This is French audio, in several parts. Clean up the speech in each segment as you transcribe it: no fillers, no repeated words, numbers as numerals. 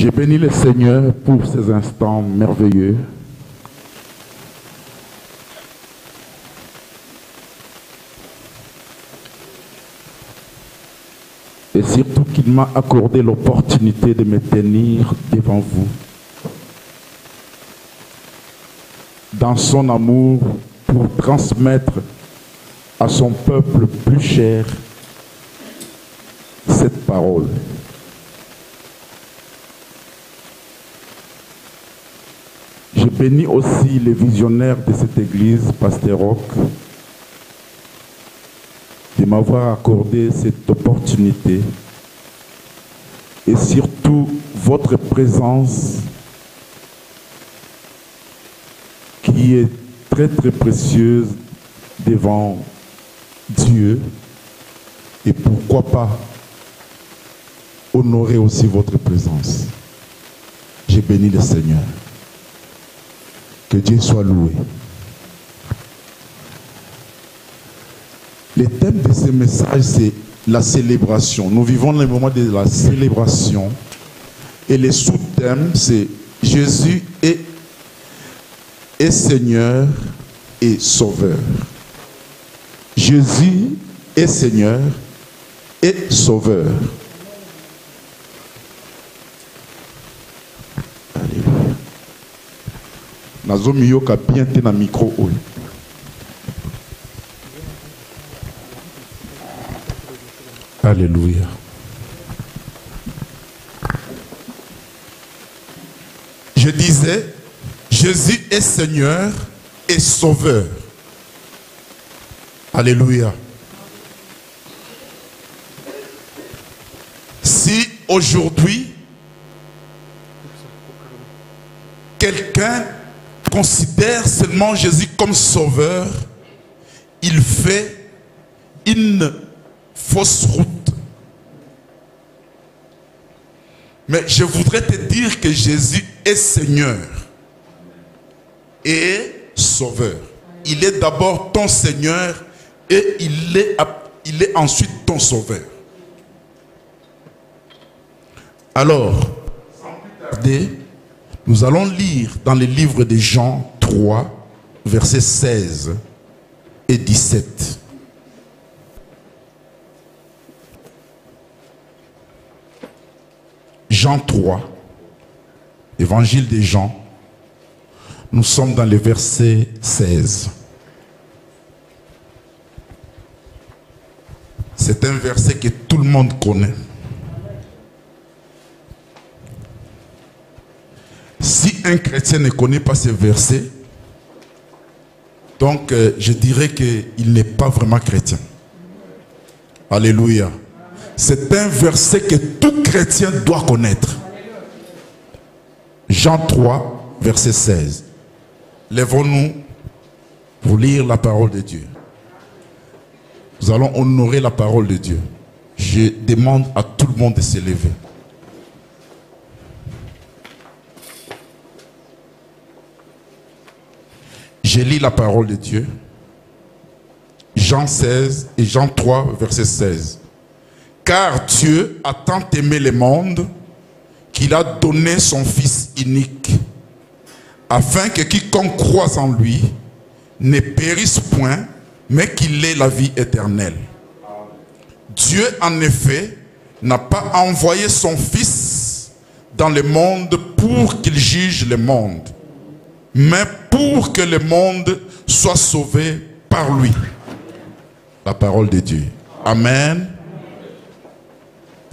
Je bénis le Seigneur pour ces instants merveilleux. Et surtout qu'il m'a accordé l'opportunité de me tenir devant vous. Dans son amour pour transmettre à son peuple plus cher cette parole. Je bénis aussi les visionnaires de cette église, Pasteur Roch, de m'avoir accordé cette opportunité et surtout votre présence qui est très très précieuse devant Dieu et pourquoi pas honorer aussi votre présence. Je bénis le Seigneur. Que Dieu soit loué. Le thème de ce message, c'est la célébration. Nous vivons le moment de la célébration. Et le sous-thème, c'est Jésus est Seigneur et Sauveur. Jésus est Seigneur et Sauveur. Alléluia. Nazomi yoka bien te na micro oyo. Alléluia. Je disais, Jésus est Seigneur et Sauveur. Alléluia. Si aujourd'hui, quelqu'un considère seulement Jésus comme Sauveur, il fait une fausse route. Mais je voudrais te dire que Jésus est Seigneur et Sauveur. Il est d'abord ton Seigneur et il est ensuite ton Sauveur. Alors, sans plus tarder, nous allons lire dans le livre de Jean 3, versets 16 et 17. Jean 3, évangile de Jean, nous sommes dans le verset 16. C'est un verset que tout le monde connaît. Si un chrétien ne connaît pas ce verset, donc je dirais qu'il n'est pas vraiment chrétien. Alléluia. C'est un verset que tout chrétien doit connaître. Jean 3, verset 16. Lèvons-nous pour lire la parole de Dieu. Nous allons honorer la parole de Dieu. Je demande à tout le monde de se lever. Je lis la parole de Dieu. Jean 16 et Jean 3, verset 16. Car Dieu a tant aimé le monde qu'il a donné son Fils unique, afin que quiconque croise en lui ne périsse point, mais qu'il ait la vie éternelle. Dieu, en effet, n'a pas envoyé son Fils dans le monde pour qu'il juge le monde, mais pour que le monde soit sauvé par lui. La parole de Dieu. Amen.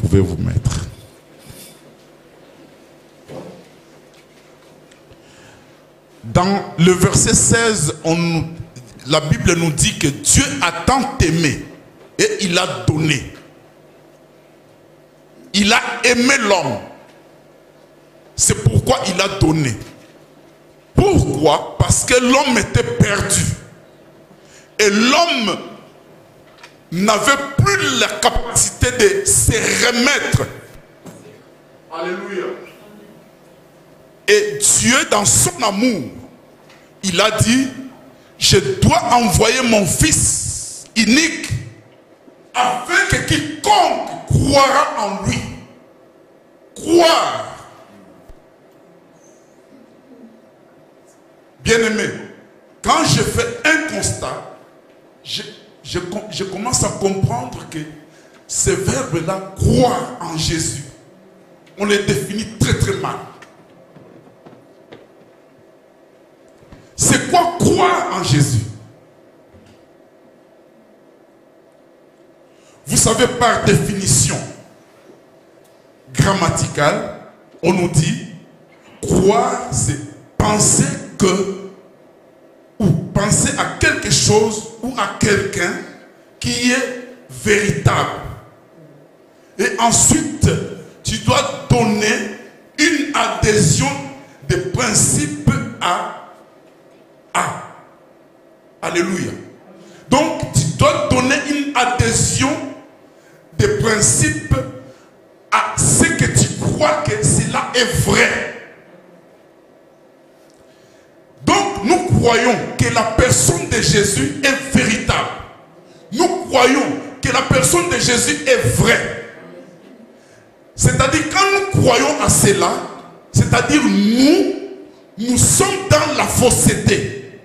Vous pouvez vous mettre. Dans le verset 16, la Bible nous dit que Dieu a tant aimé et il a donné. Il a aimé l'homme. C'est pourquoi il a donné. Pourquoi? Parce que l'homme était perdu. Et l'homme n'avait plus la capacité de se remettre. Alléluia. Et Dieu, dans son amour, il a dit, je dois envoyer mon Fils unique afin que quiconque croira en lui, croire, Bien-aimé, quand je fais un constat, je commence à comprendre que ce verbe-là, croire en Jésus, on les définit très très mal. C'est quoi croire en Jésus? Vous savez, par définition grammaticale, on nous dit croire, c'est penser que, ou penser à quelque chose ou à quelqu'un qui est véritable. Et ensuite, tu dois donner une adhésion de principe à. Alléluia. Donc, tu dois donner une adhésion de principe à ce que tu crois que cela est vrai. Donc, nous croyons que la personne de Jésus est véritable. Nous croyons que la personne de Jésus est vraie. C'est-à-dire, quand nous croyons à cela, c'est-à-dire nous sommes dans la fausseté.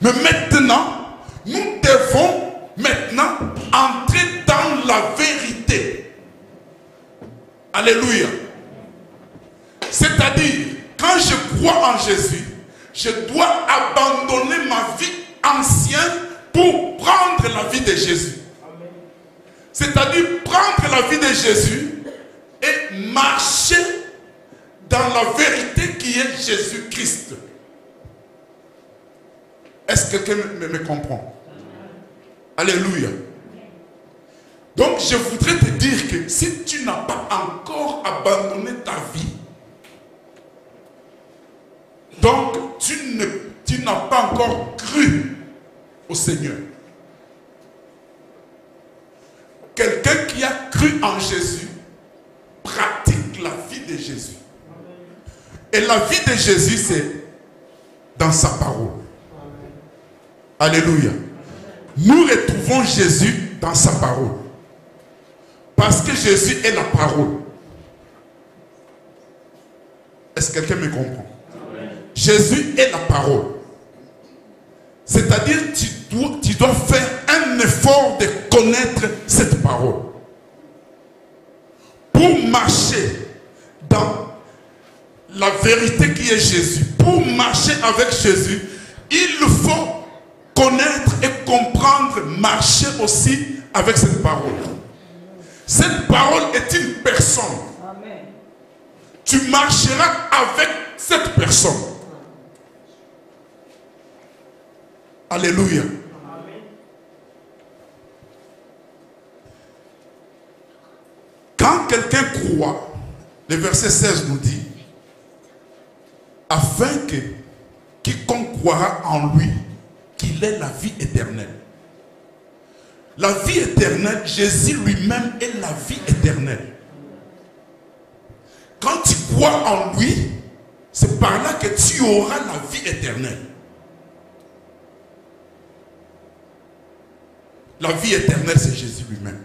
Mais maintenant, nous devons maintenant entrer dans la vérité. Alléluia. C'est-à-dire, quand je crois en Jésus, je dois abandonner ma vie ancienne pour prendre la vie de Jésus. C'est-à-dire prendre la vie de Jésus et marcher dans la vérité qui est Jésus-Christ. Est-ce que quelqu'un me comprend? Alléluia. Donc je voudrais te dire que si tu n'as pas encore abandonné ta vie, donc tu n'as pas encore cru au Seigneur. Quelqu'un qui a cru en Jésus pratique la vie de Jésus. Et la vie de Jésus, c'est dans sa parole. Alléluia. Nous retrouvons Jésus dans sa parole. Parce que Jésus est la parole. Est-ce que quelqu'un me comprend? Jésus est la parole. C'est-à-dire tu dois faire un effort de connaître cette parole. Pour marcher dans la vérité qui est Jésus, pour marcher avec Jésus, il faut connaître et comprendre, marcher aussi avec cette parole. Cette parole est une personne. Amen. Tu marcheras avec cette personne. Alléluia. Amen. Quand quelqu'un croit, le verset 16 nous dit, afin que quiconque croira en lui, qu'il ait la vie éternelle. La vie éternelle, Jésus lui-même est la vie éternelle. Quand tu crois en lui, c'est par là que tu auras la vie éternelle. La vie éternelle, c'est Jésus lui-même.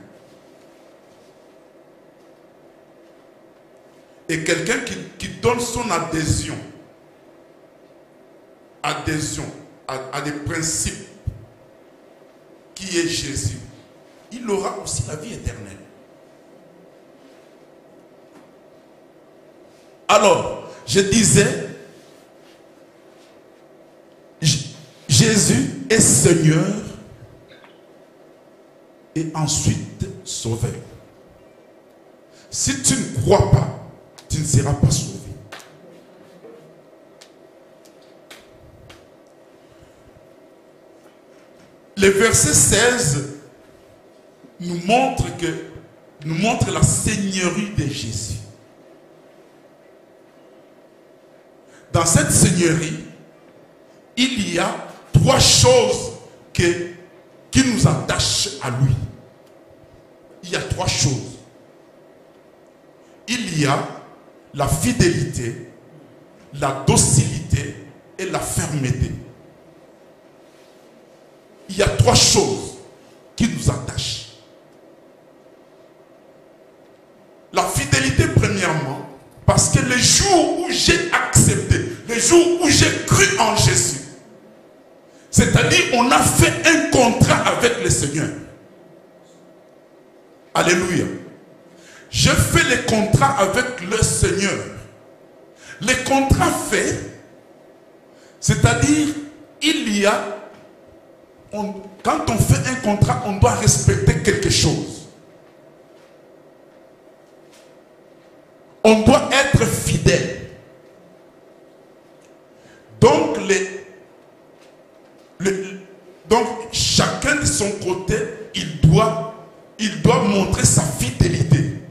Et quelqu'un qui donne son adhésion à des principes qui est Jésus, il aura aussi la vie éternelle. Alors, je disais, Jésus est Seigneur et ensuite Sauveur. Si tu ne crois pas, tu ne seras pas sauvé. Le verset 16 nous montre la seigneurie de Jésus. Dans cette seigneurie, il y a trois choses qui nous attachent à lui. Il y a trois choses. Il y a la fidélité, la docilité et la fermeté. Il y a trois choses qui nous attachent. La fidélité, premièrement, parce que le jour où j'ai accepté, le jour où j'ai cru on a fait un contrat avec le Seigneur. Alléluia. Je fais les contrats avec le Seigneur. Les contrats faits, c'est-à-dire, quand on fait un contrat, on doit respecter quelque chose. On doit être fidèle. Donc, donc chacun de son côté, il doit montrer sa fidélité.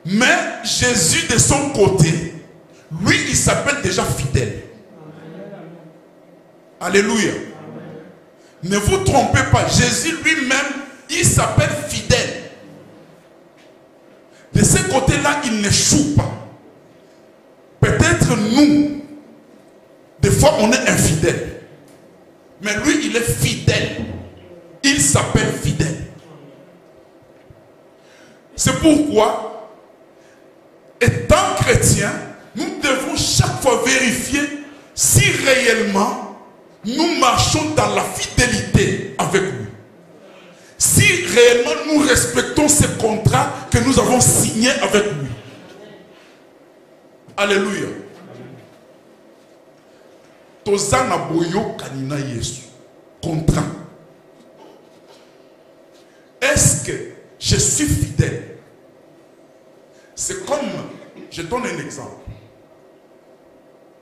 Mais Jésus de son côté, lui, il s'appelle déjà fidèle. Alléluia. Ne vous trompez pas, Jésus lui-même, il s'appelle fidèle. De ce côté-là, il n'échoue pas. Peut-être nous, des fois on est infidèle. Mais lui, il est fidèle. Il s'appelle fidèle. C'est pourquoi, étant chrétien, nous devons chaque fois vérifier si réellement nous marchons dans la fidélité avec lui. Si réellement nous respectons ce contrat que nous avons signé avec lui. Alléluia. Tozana boyo kanina Yesu. Contrat. Est-ce que je suis fidèle? C'est comme, je donne un exemple.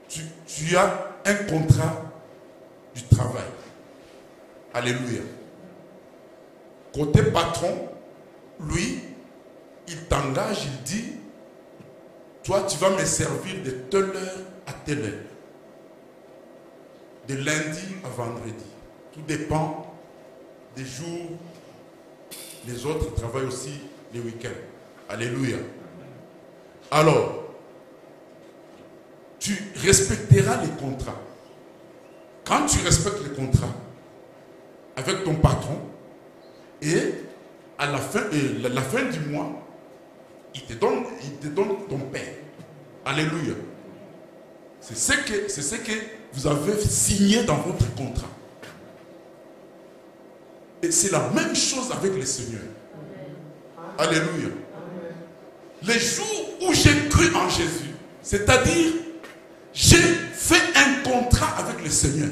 Tu as un contrat du travail. Alléluia. Côté patron, lui, il t'engage, il dit, toi tu vas me servir de telle heure à telle heure. De lundi à vendredi. Tout dépend des jours. Les autres travaillent aussi les week-ends. Alléluia. Alors, tu respecteras les contrats. Quand tu respectes les contrats avec ton patron, et à la fin du mois, il te donne ton paie. Alléluia. C'est ce que vous avez signé dans votre contrat. Et c'est la même chose avec le Seigneur. Alléluia. Les jours où j'ai cru en Jésus, c'est-à-dire, j'ai fait un contrat avec le Seigneur.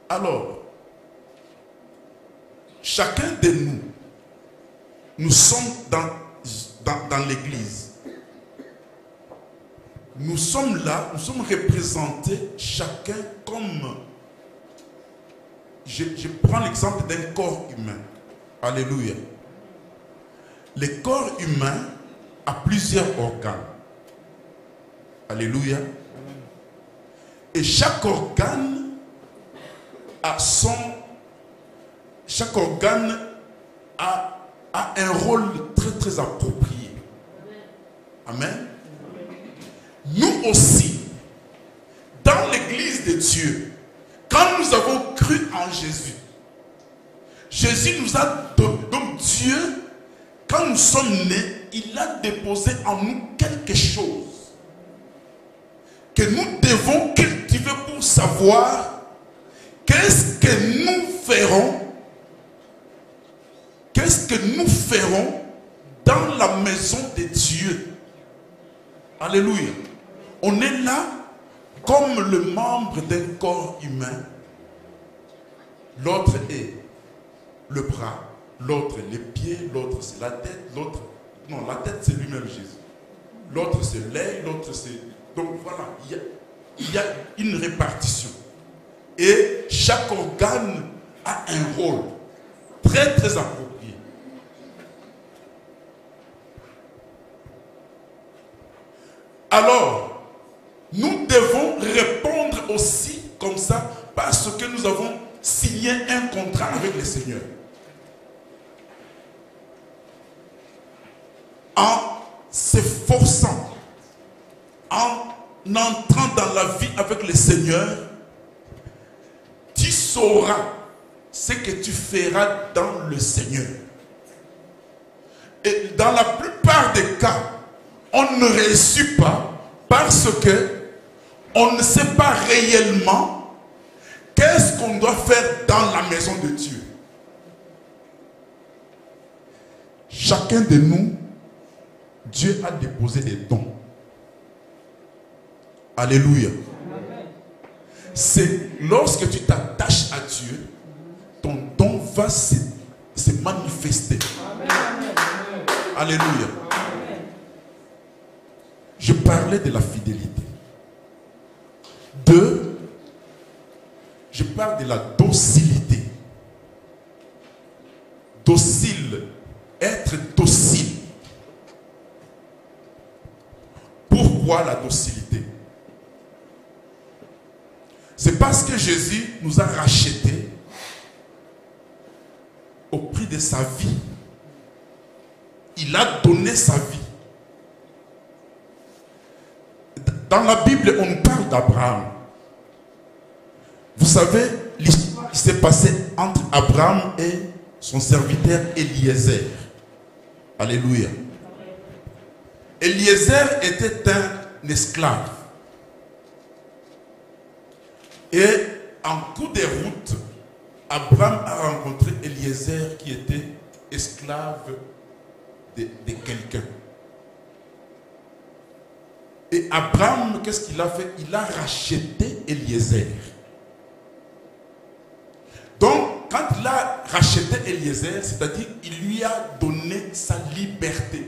Alors, chacun de nous sommes dans l'église. Nous sommes là, nous sommes représentés chacun comme... Je prends l'exemple d'un corps humain. Alléluia. Le corps humain a plusieurs organes. Alléluia. Et chaque organe a un rôle très très approprié. Amen. Nous aussi, dans l'église de Dieu, quand nous avons cru en Jésus, Jésus nous a donné, donc Dieu, quand nous sommes nés, il a déposé en nous quelque chose que nous devons cultiver pour savoir qu'est-ce que nous ferons. Qu'est-ce que nous ferons dans la maison de Dieu? Alléluia. On est là comme le membre d'un corps humain. L'autre est le bras, l'autre les pieds, l'autre c'est la tête, l'autre... Non, la tête c'est lui-même Jésus. L'autre c'est l'œil, l'autre c'est... Donc voilà, il y a une répartition. Et chaque organe a un rôle très très approprié. Alors, nous devons répondre aussi comme ça parce que nous avons signé un contrat avec le Seigneur. En s'efforçant, en entrant dans la vie avec le Seigneur, tu saura ce que tu feras dans le Seigneur. Et dans la plupart des cas, on ne réussit pas parce que on ne sait pas réellement qu'est-ce qu'on doit faire dans la maison de Dieu. Chacun de nous, Dieu a déposé des dons. Alléluia. C'est lorsque tu t'attaches à Dieu, ton don va se manifester. Alléluia. Je parlais de la fidélité. 2, je parle de la docilité. Docile, être docile. Pourquoi la docilité? C'est parce que Jésus nous a rachetés au prix de sa vie. Il a donné sa vie. Dans la Bible, on parle d'Abraham. Vous savez, l'histoire qui s'est passée entre Abraham et son serviteur Eliezer. Alléluia. Eliezer était un esclave. Et en cours de route, Abraham a rencontré Eliezer qui était esclave de quelqu'un. Et Abraham, qu'est-ce qu'il a fait? Il a racheté Eliezer. Donc, quand il a racheté Eliezer, c'est-à-dire qu'il lui a donné sa liberté.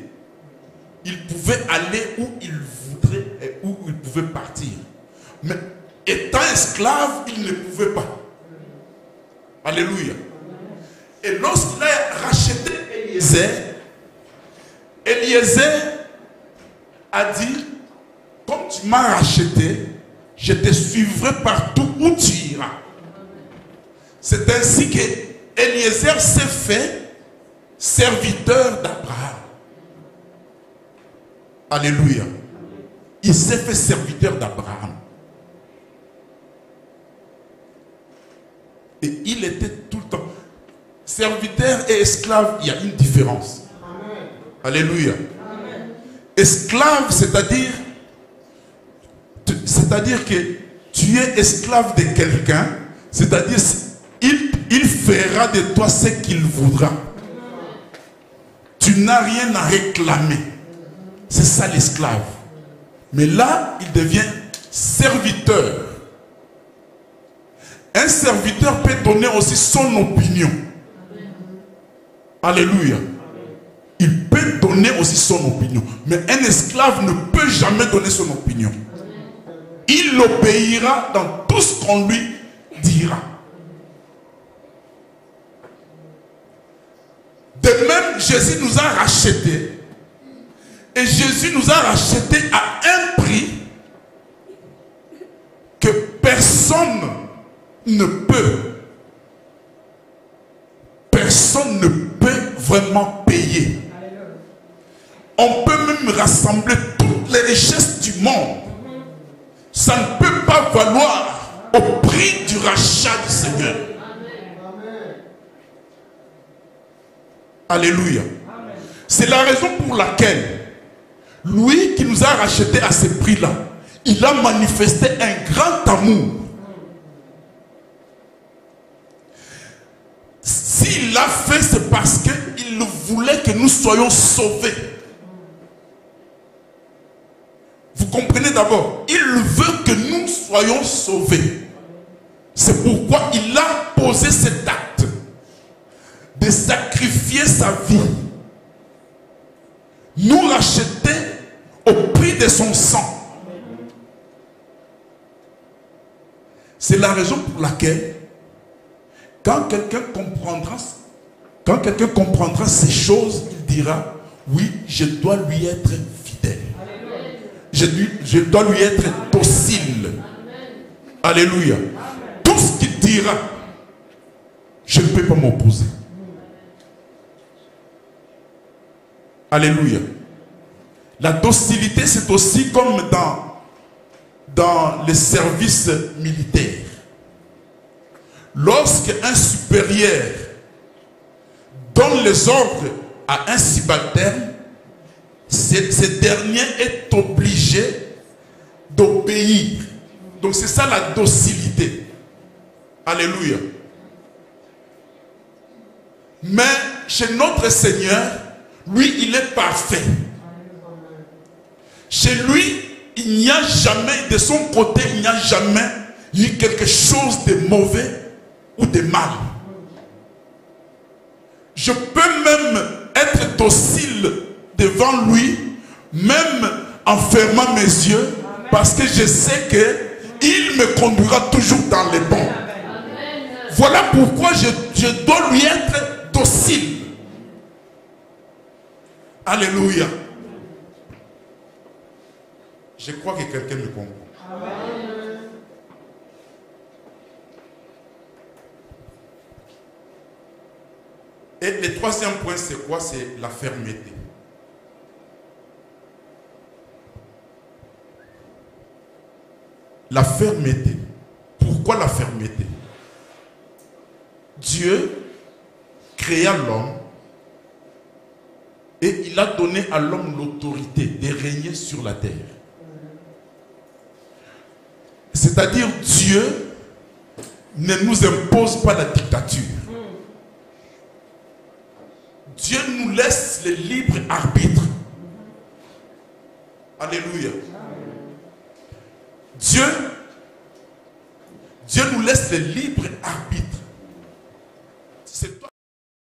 Il pouvait aller où il voudrait et où il pouvait partir. Mais étant esclave, il ne pouvait pas. Alléluia. Et lorsqu'il a racheté Eliezer, Eliezer a dit, comme tu m'as racheté, je te suivrai partout où tu iras. C'est ainsi que Eliezer s'est fait serviteur d'Abraham. Alléluia. Il s'est fait serviteur d'Abraham. Et il était tout le temps. Serviteur et esclave, il y a une différence. Amen. Alléluia. Amen. Esclave, c'est-à-dire que tu es esclave de quelqu'un, c'est-à-dire il fera de toi ce qu'il voudra. Tu n'as rien à réclamer. C'est ça l'esclave. Mais là, il devient serviteur. Un serviteur peut donner aussi son opinion. Alléluia. Il peut donner aussi son opinion. Mais un esclave ne peut jamais donner son opinion. Il obéira dans tout ce qu'on lui dira. De même, Jésus nous a rachetés. Et Jésus nous a rachetés à un prix que personne ne peut vraiment payer. On peut même rassembler toutes les richesses du monde. Ça ne peut pas valoir au prix du rachat du Seigneur. Alléluia. C'est la raison pour laquelle lui qui nous a rachetés à ce prix-là, il a manifesté un grand amour. S'il l'a fait, c'est parce qu'il voulait que nous soyons sauvés. Vous comprenez d'abord, il veut que nous soyons sauvés. C'est pourquoi il a posé cet acte de sacrifier sa vie, nous racheter au prix de son sang. C'est la raison pour laquelle quand quelqu'un comprendra ces choses, il dira, oui, je dois lui être fidèle. Je dois lui être docile. Alléluia. Tout ce qu'il dira, je ne peux pas m'opposer. Alléluia. La docilité, c'est aussi comme dans les services militaires. lorsqu'un supérieur donne les ordres à un subalterne, ce dernier est obligé d'obéir. Donc c'est ça la docilité. Alléluia. Mais chez notre Seigneur, lui, il est parfait. Chez lui, il n'y a jamais, de son côté, il n'y a jamais eu quelque chose de mauvais ou de mal. Je peux même être docile devant lui, même en fermant mes yeux, parce que je sais qu'il me conduira toujours dans les bons. Voilà pourquoi je dois lui être docile. Alléluia. Je crois que quelqu'un me comprend. Amen. Et le troisième point, c'est quoi? C'est la fermeté. La fermeté. Pourquoi la fermeté? Dieu créa l'homme et il a donné à l'homme l'autorité de régner sur la terre. C'est-à-dire Dieu ne nous impose pas la dictature. Dieu nous laisse le libre arbitre. Alléluia. Dieu nous laisse le libre arbitre. C'est toi